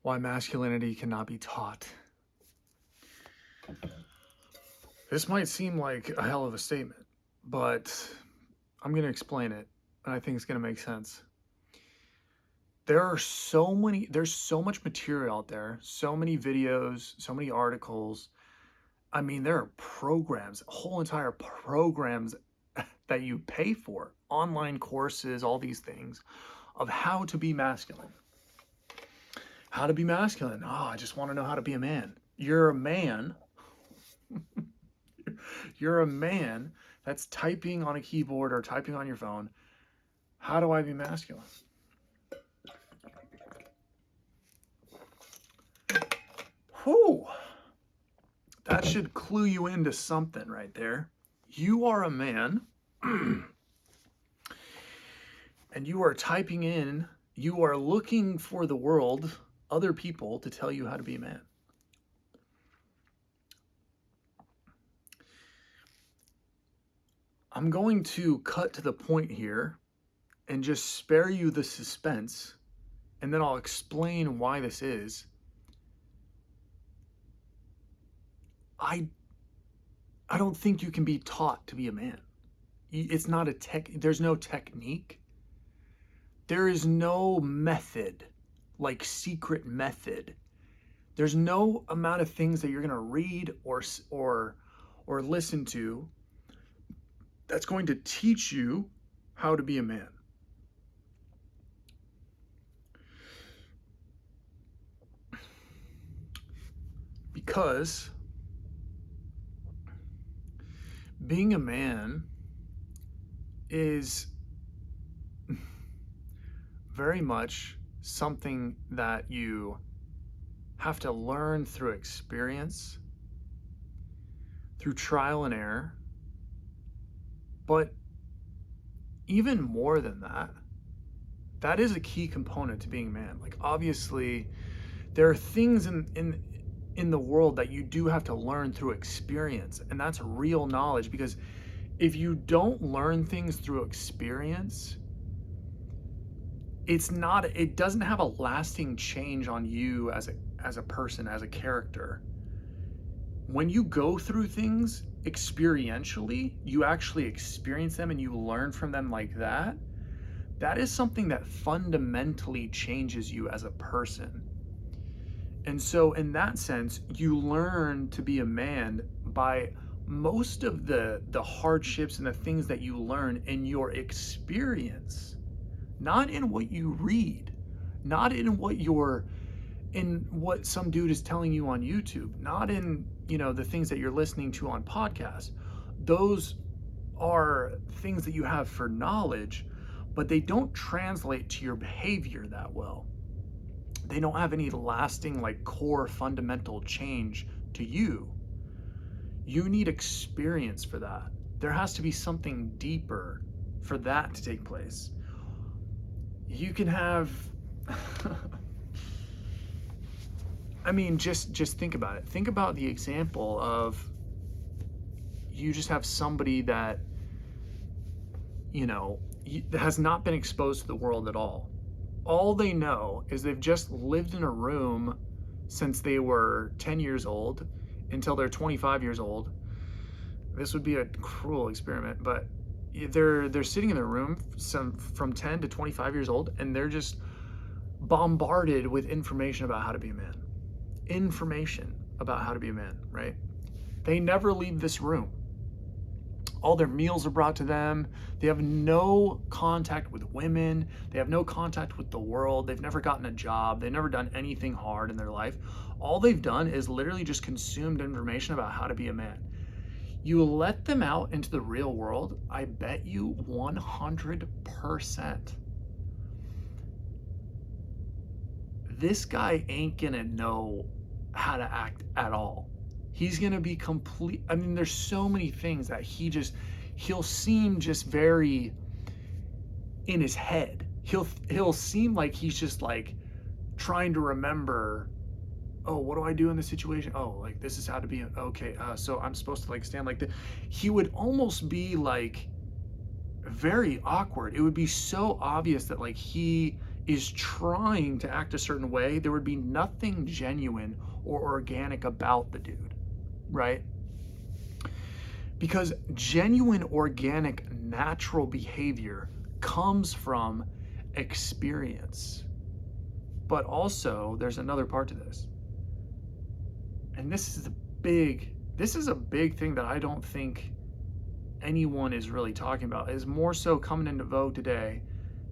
Why masculinity cannot be taught. This might seem like a hell of a statement, but I'm going to explain it, and I think it's going to make sense. There's so much material out there, so many videos, so many articles. I mean, there are programs, whole entire programs that you pay for, online courses, all these things of how to be masculine. How to be masculine. Oh, I just want to know how to be a man. You're a man. You're a man that's typing on a keyboard or typing on your phone. How do I be masculine? Whew. That should clue you into something right there. You are a man and you are typing in, you are looking for the world, other people to tell you how to be a man. I'm going to cut to the point here and just spare you the suspense, and then I'll explain why this is. I don't think you can be taught to be a man. It's not there's no technique. There is no method, like secret method. There's no amount of things that you're going to read or listen to that's going to teach you how to be a man. Because being a man is very much something that you have to learn through experience, through trial and error. But even more than that, that is a key component to being a man. Like, obviously, there are things in the world that you do have to learn through experience, and that's real knowledge, because if you don't learn things through experience, it doesn't have a lasting change on you as a person, as a character. When you go through things experientially, you actually experience them and you learn from them like that. That is something that fundamentally changes you as a person. And so in that sense, you learn to be a man by most of the hardships and the things that you learn in your experience, not in what you read, not in what some dude is telling you on YouTube, not in, the things that you're listening to on podcasts. Those are things that you have for knowledge, but they don't translate to your behavior that well. They don't have any lasting, core fundamental change to you. You need experience for that. There has to be something deeper for that to take place. You can have I mean, just think about it. Think about the example of you just have somebody that, has not been exposed to the world at all. All they know is they've just lived in a room since they were 10 years old until they're 25 years old. This would be a cruel experiment, but they're sitting in a room from 10 to 25 years old, and they're just bombarded with information about how to be a man. Information about how to be a man, right? They never leave this room. All their meals are brought to them. They have no contact with women. They have no contact with the world. They've never gotten a job. They've never done anything hard in their life. All they've done is literally just consumed information about how to be a man. You let them out into the real world, I bet you 100%. This guy ain't gonna know how to act at all. He's gonna be there's so many things that he'll seem just very in his head. He'll seem like he's just trying to remember, oh, what do I do in this situation? Oh, this is how to be, okay, so I'm supposed to stand like this. He would almost be very awkward. It would be so obvious that he is trying to act a certain way, there would be nothing genuine or organic about the dude, right? Because genuine, organic, natural behavior comes from experience. But also, there's another part to this. And this is a big thing that I don't think anyone is really talking about. Is more so coming into vogue today.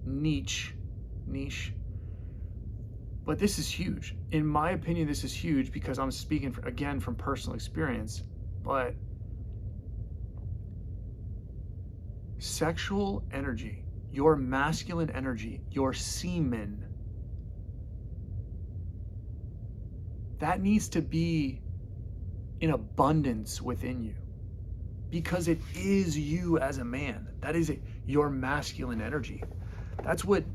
Niche. But this is huge. In my opinion, this is huge because I'm speaking again from personal experience. But sexual energy, your masculine energy, your semen, that needs to be in abundance within you because it is you as a man. That is your masculine energy. That's what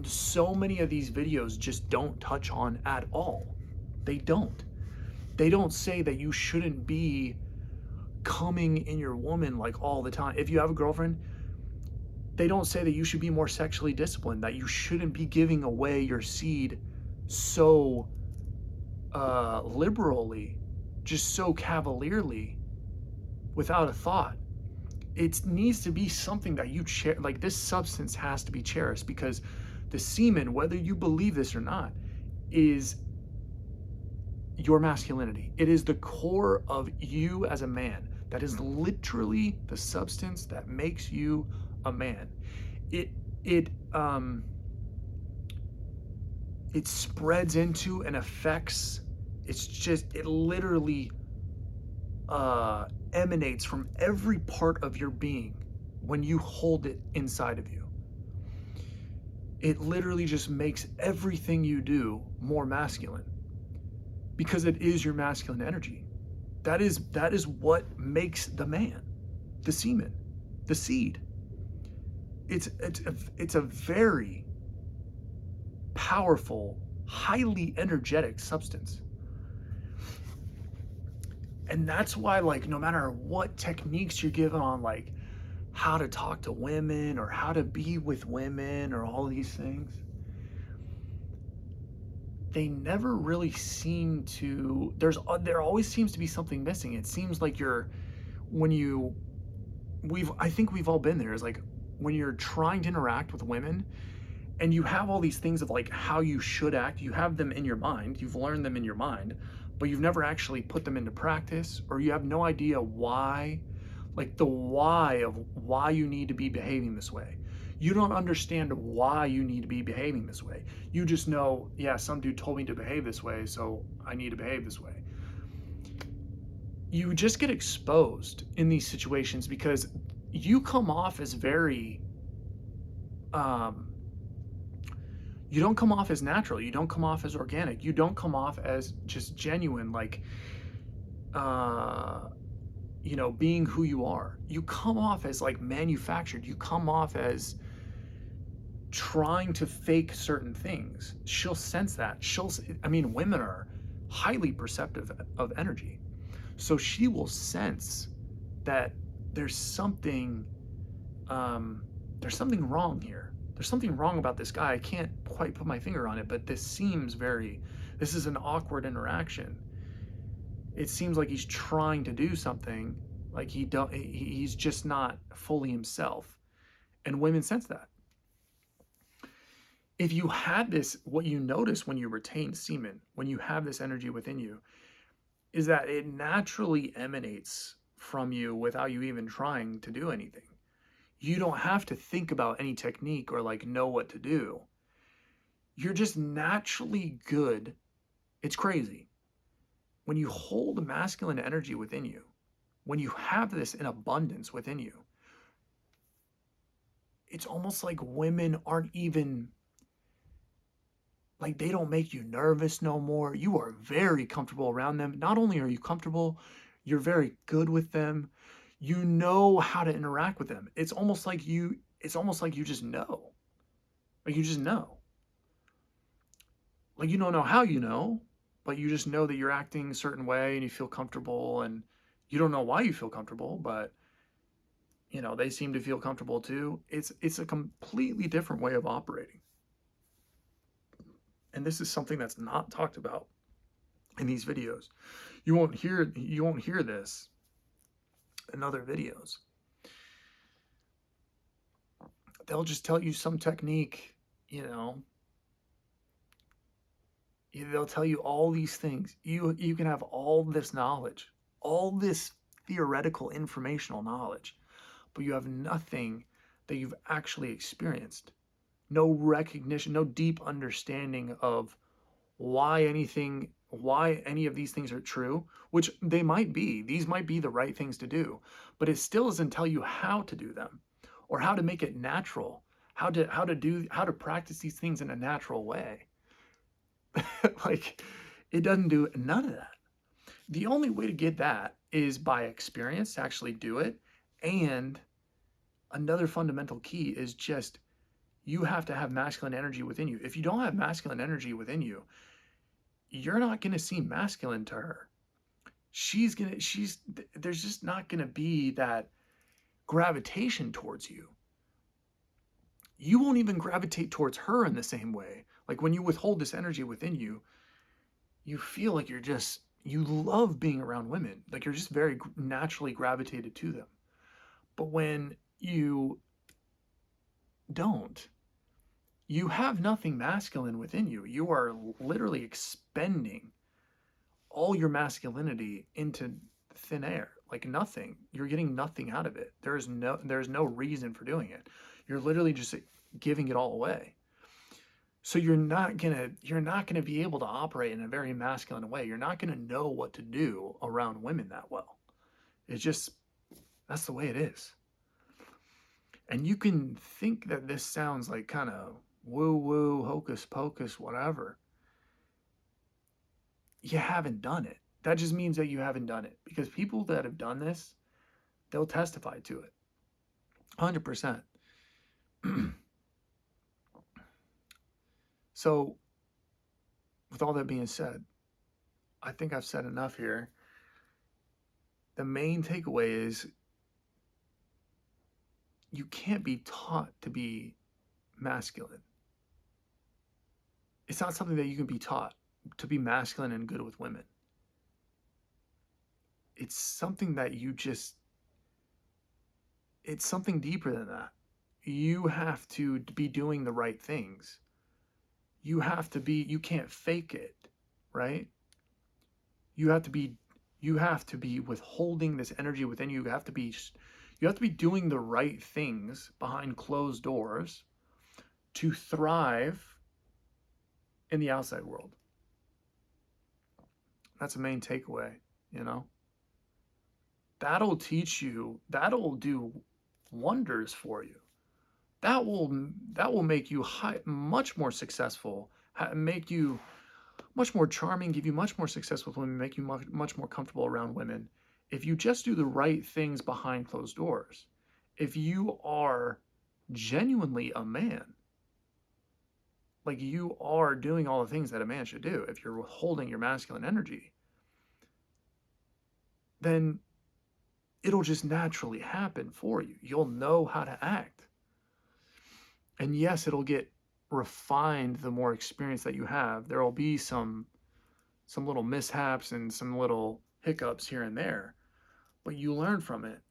so many of these videos just don't touch on at all. They don't. They don't say that you shouldn't be coming in your woman like all the time. If you have a girlfriend, they don't say that you should be more sexually disciplined, that you shouldn't be giving away your seed so liberally, just so cavalierly, without a thought. It needs to be something that you like this substance has to be cherished because the semen, whether you believe this or not, is your masculinity. It is the core of you as a man. That is literally the substance that makes you a man. It it um it spreads into and affects. It literally emanates from every part of your being when you hold it inside of you. It literally just makes everything you do more masculine because it is your masculine energy. That is what makes the man, the semen, the seed. It's a very powerful, highly energetic substance. And that's why, like, no matter what techniques you're given on, like, how to talk to women or how to be with women or all these things, they never really seem to. There always seems to be something missing. It seems like when you, I think we've all been there. Is like when you're trying to interact with women, and you have all these things of like how you should act. You have them in your mind. You've learned them in your mind, but you've never actually put them into practice, or you have no idea why, like the why of why you need to be behaving this way. You don't understand why you need to be behaving this way. You just know, yeah, some dude told me to behave this way, so I need to behave this way. You just get exposed in these situations because you come off as very, you don't come off as natural. You don't come off as organic. You don't come off as just genuine, like, being who you are. You come off as like manufactured. You come off as trying to fake certain things. She'll sense that. Women are highly perceptive of energy. So she will sense that there's something wrong here. There's something wrong about this guy. I can't quite put my finger on it, but this is an awkward interaction. It seems like he's trying to do something, like he's just not fully himself. And women sense that. If you had this, what you notice when you retain semen, when you have this energy within you, is that it naturally emanates from you without you even trying to do anything. You don't have to think about any technique or like know what to do. You're just naturally good. It's crazy. When you hold masculine energy within you, when you have this in abundance within you, it's almost like women aren't even, like, they don't make you nervous no more. You are very comfortable around them. Not only are you comfortable, you're very good with them. You know how to interact with them. It's almost like you just know. Like you just know. Like you don't know how you know, but you just know that you're acting a certain way and you feel comfortable, and you don't know why you feel comfortable, but they seem to feel comfortable too. It's a completely different way of operating. And this is something that's not talked about in these videos. You won't hear this in other videos. They'll just tell you some technique, you know. They'll tell you all these things. You can have all this knowledge, all this theoretical informational knowledge, but you have nothing that you've actually experienced. No recognition, no deep understanding of why any of these things are true, which they might be. These might be the right things to do, but it still doesn't tell you how to do them or how to make it natural, how to practice these things in a natural way. Like, it doesn't do none of that. The only way to get that is by experience, to actually do it. And another fundamental key is just you have to have masculine energy within you. If you don't have masculine energy within you, you're not going to seem masculine to her. There's just not going to be that gravitation towards you. You won't even gravitate towards her in the same way. Like, when you withhold this energy within you, you feel like you love being around women. Like, you're just very naturally gravitated to them. But when you don't, you have nothing masculine within you. You are literally expending all your masculinity into thin air, like nothing. You're getting nothing out of it. There's no reason for doing it. You're literally just giving it all away. So you're not gonna be able to operate in a very masculine way. You're not gonna know what to do around women that well. It's just, that's the way it is. And you can think that this sounds like kind of woo woo, hocus pocus, whatever. You haven't done it. That just means that you haven't done it, because people that have done this, they'll testify to it 100%. So, with all that being said, I think I've said enough here. The main takeaway is you can't be taught to be masculine. It's not something that you can be taught to be masculine and good with women. It's something that it's something deeper than that. You have to be doing the right things. You can't fake it, right? You have to be withholding this energy within you. You have to be doing the right things behind closed doors to thrive in the outside world. That's a main takeaway, you know? That'll teach you, that'll do wonders for you. That will make you much more successful, make you much more charming, give you much more success with women, make you much more comfortable around women if you just do the right things behind closed doors. If you are genuinely a man, like you are doing all the things that a man should do, if you're holding your masculine energy, then it'll just naturally happen for you. You'll know how to act. And yes, it'll get refined the more experience that you have. There will be some little mishaps and some little hiccups here and there, but you learn from it,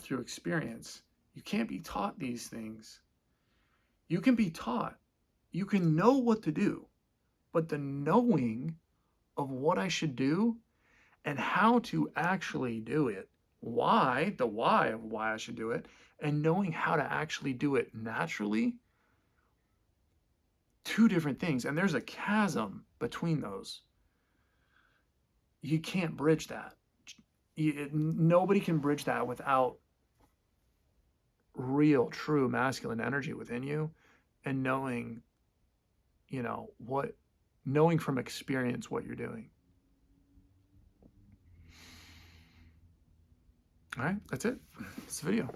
through experience. You can't be taught these things. You can be taught. You can know what to do, but the knowing of what I should do and how to actually do it, the why of why I should do it, and knowing how to actually do it naturally, two different things. And there's a chasm between those. You can't bridge that. Nobody can bridge that without real, true masculine energy within you, and knowing, knowing from experience what you're doing. All right, that's it. It's the video.